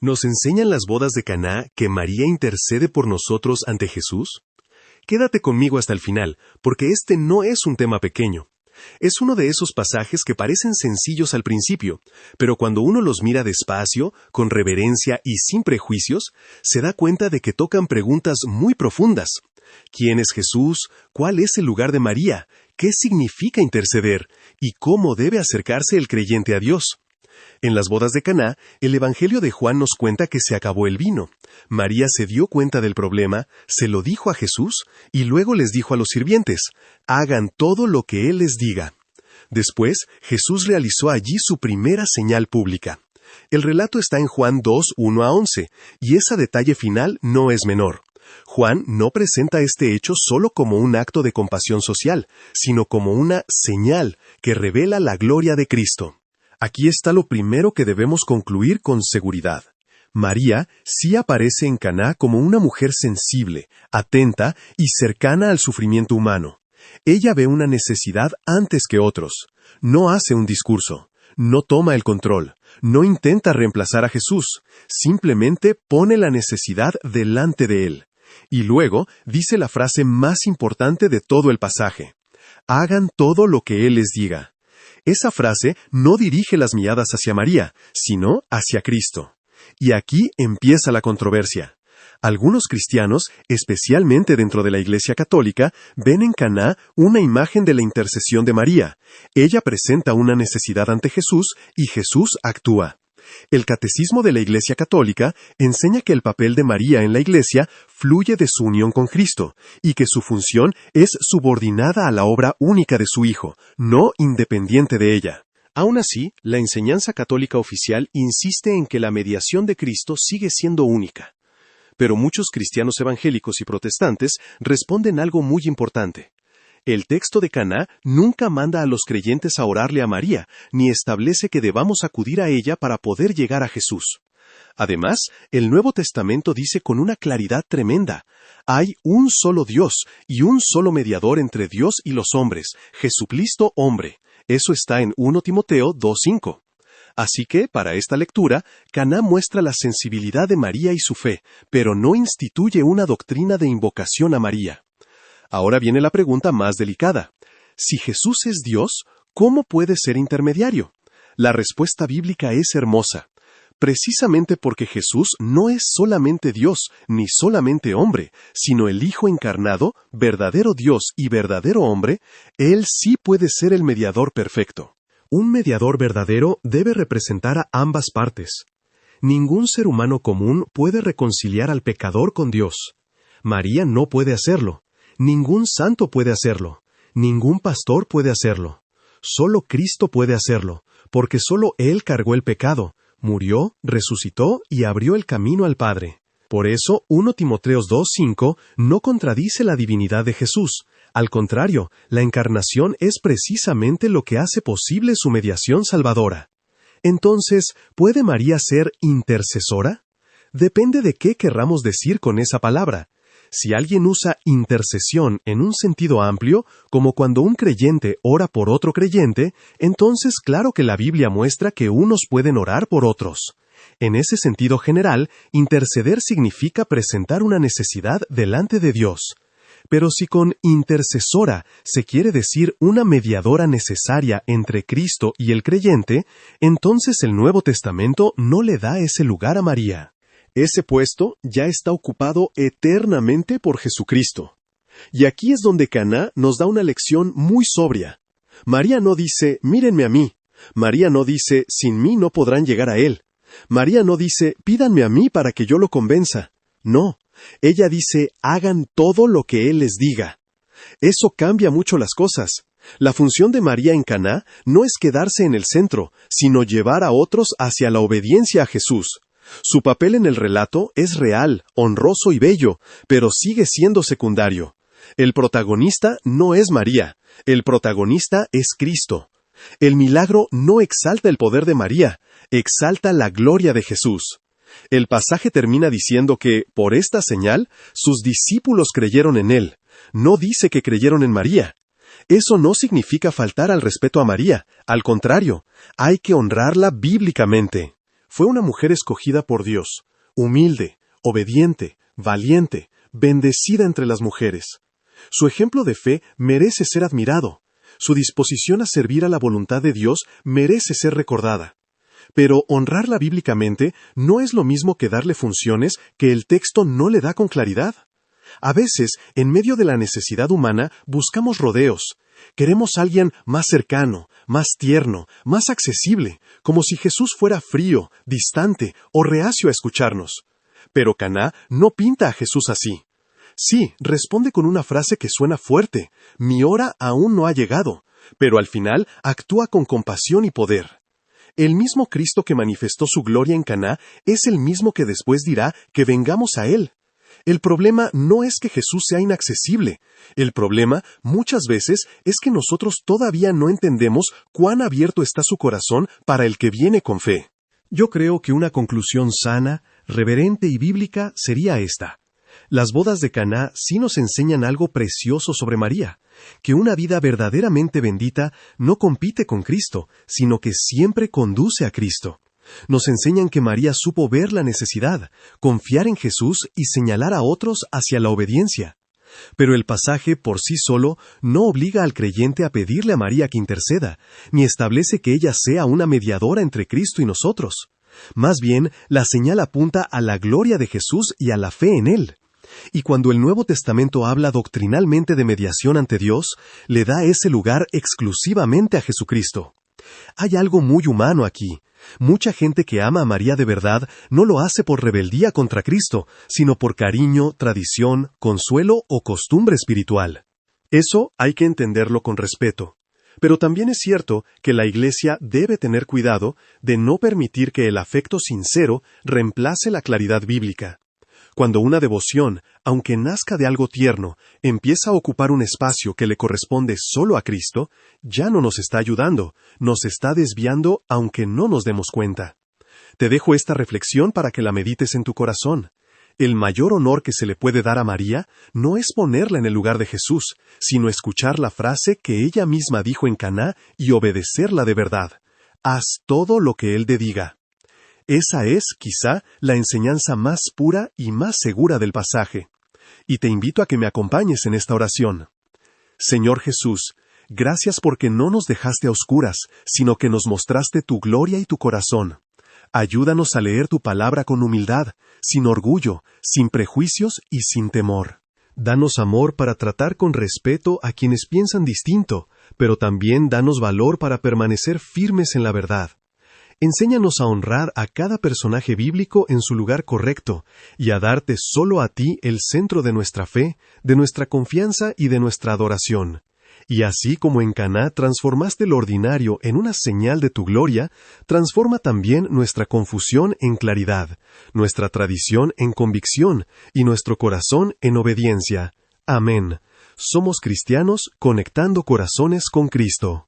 ¿Nos enseñan las bodas de Caná que María intercede por nosotros ante Jesús? Quédate conmigo hasta el final, porque este no es un tema pequeño. Es uno de esos pasajes que parecen sencillos al principio, pero cuando uno los mira despacio, con reverencia y sin prejuicios, se da cuenta de que tocan preguntas muy profundas. ¿Quién es Jesús? ¿Cuál es el lugar de María? ¿Qué significa interceder? ¿Y cómo debe acercarse el creyente a Dios? En las bodas de Caná, el Evangelio de Juan nos cuenta que se acabó el vino. María se dio cuenta del problema, se lo dijo a Jesús y luego les dijo a los sirvientes: hagan todo lo que Él les diga. Después, Jesús realizó allí su primera señal pública. El relato está en Juan 2, 1 a 11, y ese detalle final no es menor. Juan no presenta este hecho solo como un acto de compasión social, sino como una señal que revela la gloria de Cristo. Aquí está lo primero que debemos concluir con seguridad. María sí aparece en Caná como una mujer sensible, atenta y cercana al sufrimiento humano. Ella ve una necesidad antes que otros. No hace un discurso, no toma el control, no intenta reemplazar a Jesús, simplemente pone la necesidad delante de Él. Y luego dice la frase más importante de todo el pasaje: hagan todo lo que Él les diga. Esa frase no dirige las miradas hacia María, sino hacia Cristo. Y aquí empieza la controversia. Algunos cristianos, especialmente dentro de la Iglesia Católica, ven en Caná una imagen de la intercesión de María. Ella presenta una necesidad ante Jesús y Jesús actúa. El Catecismo de la Iglesia Católica enseña que el papel de María en la Iglesia fluye de su unión con Cristo, y que su función es subordinada a la obra única de su Hijo, no independiente de ella. Aún así, la enseñanza católica oficial insiste en que la mediación de Cristo sigue siendo única. Pero muchos cristianos evangélicos y protestantes responden algo muy importante. El texto de Caná nunca manda a los creyentes a orarle a María, ni establece que debamos acudir a ella para poder llegar a Jesús. Además, el Nuevo Testamento dice con una claridad tremenda: hay un solo Dios y un solo mediador entre Dios y los hombres, Jesucristo hombre. Eso está en 1 Timoteo 2:5. Así que, para esta lectura, Caná muestra la sensibilidad de María y su fe, pero no instituye una doctrina de invocación a María. Ahora viene la pregunta más delicada. Si Jesús es Dios, ¿cómo puede ser intermediario? La respuesta bíblica es hermosa. Precisamente porque Jesús no es solamente Dios, ni solamente hombre, sino el Hijo encarnado, verdadero Dios y verdadero hombre, Él sí puede ser el mediador perfecto. Un mediador verdadero debe representar a ambas partes. Ningún ser humano común puede reconciliar al pecador con Dios. María no puede hacerlo. Ningún santo puede hacerlo. Ningún pastor puede hacerlo. Solo Cristo puede hacerlo, porque solo Él cargó el pecado, murió, resucitó y abrió el camino al Padre. Por eso, 1 Timoteo 2:5 no contradice la divinidad de Jesús. Al contrario, la encarnación es precisamente lo que hace posible su mediación salvadora. Entonces, ¿puede María ser intercesora? Depende de qué querramos decir con esa palabra. Si alguien usa intercesión en un sentido amplio, como cuando un creyente ora por otro creyente, entonces claro que la Biblia muestra que unos pueden orar por otros. En ese sentido general, interceder significa presentar una necesidad delante de Dios. Pero si con intercesora se quiere decir una mediadora necesaria entre Cristo y el creyente, entonces el Nuevo Testamento no le da ese lugar a María. Ese puesto ya está ocupado eternamente por Jesucristo. Y aquí es donde Caná nos da una lección muy sobria. María no dice, mírenme a mí. María no dice, sin mí no podrán llegar a Él. María no dice, pídanme a mí para que yo lo convenza. No, ella dice, hagan todo lo que Él les diga. Eso cambia mucho las cosas. La función de María en Caná no es quedarse en el centro, sino llevar a otros hacia la obediencia a Jesús. Su papel en el relato es real, honroso y bello, pero sigue siendo secundario. El protagonista no es María, el protagonista es Cristo. El milagro no exalta el poder de María, exalta la gloria de Jesús. El pasaje termina diciendo que, por esta señal, sus discípulos creyeron en Él. No dice que creyeron en María. Eso no significa faltar al respeto a María. Al contrario, hay que honrarla bíblicamente. Fue una mujer escogida por Dios, humilde, obediente, valiente, bendecida entre las mujeres. Su ejemplo de fe merece ser admirado. Su disposición a servir a la voluntad de Dios merece ser recordada. Pero honrarla bíblicamente no es lo mismo que darle funciones que el texto no le da con claridad. A veces, en medio de la necesidad humana, buscamos rodeos. Queremos a alguien más cercano, más tierno, más accesible, como si Jesús fuera frío, distante o reacio a escucharnos. Pero Caná no pinta a Jesús así. Sí, responde con una frase que suena fuerte: mi hora aún no ha llegado, pero al final actúa con compasión y poder. El mismo Cristo que manifestó su gloria en Caná es el mismo que después dirá que vengamos a Él. El problema no es que Jesús sea inaccesible. El problema, muchas veces, es que nosotros todavía no entendemos cuán abierto está su corazón para el que viene con fe. Yo creo que una conclusión sana, reverente y bíblica sería esta. Las bodas de Caná sí nos enseñan algo precioso sobre María, que una vida verdaderamente bendita no compite con Cristo, sino que siempre conduce a Cristo. Nos enseñan que María supo ver la necesidad, confiar en Jesús y señalar a otros hacia la obediencia. Pero el pasaje por sí solo no obliga al creyente a pedirle a María que interceda, ni establece que ella sea una mediadora entre Cristo y nosotros. Más bien, la señal apunta a la gloria de Jesús y a la fe en Él. Y cuando el Nuevo Testamento habla doctrinalmente de mediación ante Dios, le da ese lugar exclusivamente a Jesucristo. Hay algo muy humano aquí. Mucha gente que ama a María de verdad no lo hace por rebeldía contra Cristo, sino por cariño, tradición, consuelo o costumbre espiritual. Eso hay que entenderlo con respeto. Pero también es cierto que la Iglesia debe tener cuidado de no permitir que el afecto sincero reemplace la claridad bíblica. Cuando una devoción, aunque nazca de algo tierno, empieza a ocupar un espacio que le corresponde solo a Cristo, ya no nos está ayudando, nos está desviando aunque no nos demos cuenta. Te dejo esta reflexión para que la medites en tu corazón. El mayor honor que se le puede dar a María no es ponerla en el lugar de Jesús, sino escuchar la frase que ella misma dijo en Caná y obedecerla de verdad. Haz todo lo que Él te diga. Esa es, quizá, la enseñanza más pura y más segura del pasaje. Y te invito a que me acompañes en esta oración. Señor Jesús, gracias porque no nos dejaste a oscuras, sino que nos mostraste tu gloria y tu corazón. Ayúdanos a leer tu palabra con humildad, sin orgullo, sin prejuicios y sin temor. Danos amor para tratar con respeto a quienes piensan distinto, pero también danos valor para permanecer firmes en la verdad. Enséñanos a honrar a cada personaje bíblico en su lugar correcto y a darte solo a ti el centro de nuestra fe, de nuestra confianza y de nuestra adoración. Y así como en Caná transformaste lo ordinario en una señal de tu gloria, transforma también nuestra confusión en claridad, nuestra tradición en convicción y nuestro corazón en obediencia. Amén. Somos cristianos conectando corazones con Cristo.